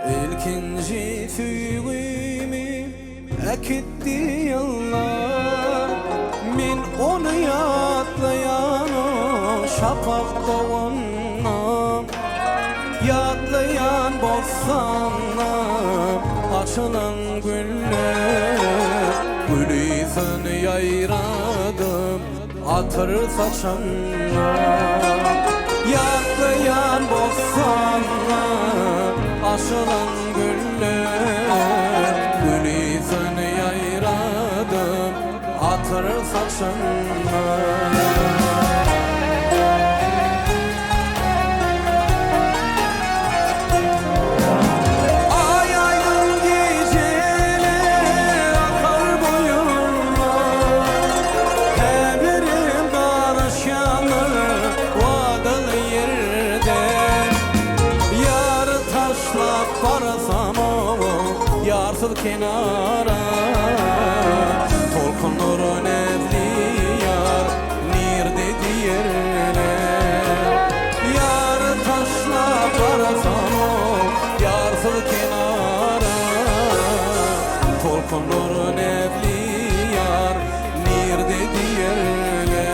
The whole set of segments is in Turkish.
İlkinci tüyümü ekitti yıllar. Min onu yatlayan o şafakta onunla, yatlayan bostanla açılan güller. Gülüsünü yayradım atır saçanla, yatlayan bostanla açılan güller. Gülüsünü yayradım atır saçanla. Yarsız kenara tolkunur nevli yar nir dedi yerine. Yar taşla parasam o yarsız kenara tolkunur nevli yar nir dedi yerine.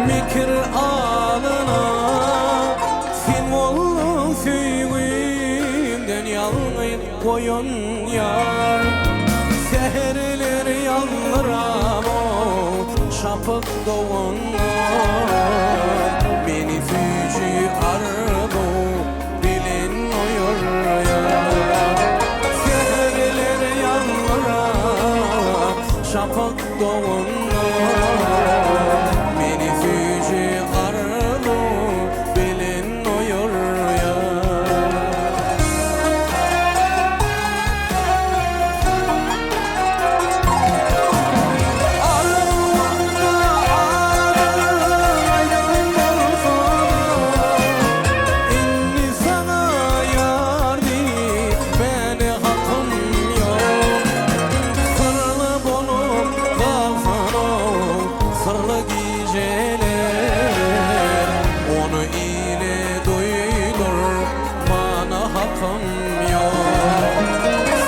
Mikir alına sen olun süyümden yalnız koyun yar. Seherler yallıram o şapık doğunlar. Beni fücü arbu bilin oyur yar. Seherler yallıram şapık doğunlar. Onu ile duydur bana hakkım yok.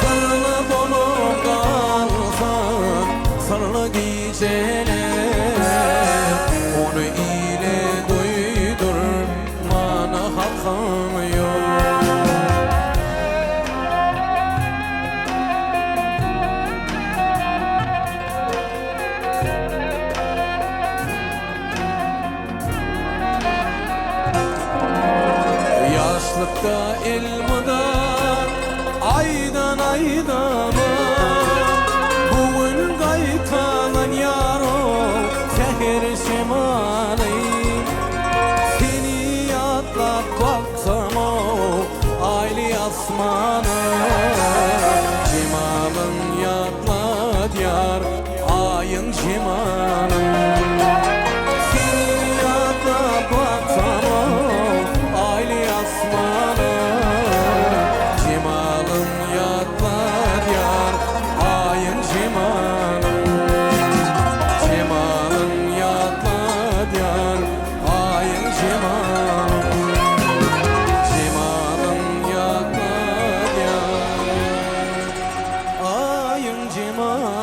Sırlı bulup kalsan sırlı geceler, onu ile duydur bana hakkım yok. Yaşlıkta ilmidar aydan aydama bugün kaytalan yaro seher şemali. Seni yatlap baksam o ayli asmana, cemalın yatla diyar ayın cemalın. Seni yatlap baksam o ayli asmana, cemalın yatlar yar ayın cemalın. Cemalın yatlar yar ayın cemalın. Cemalın yatlar yar ayın cemalın.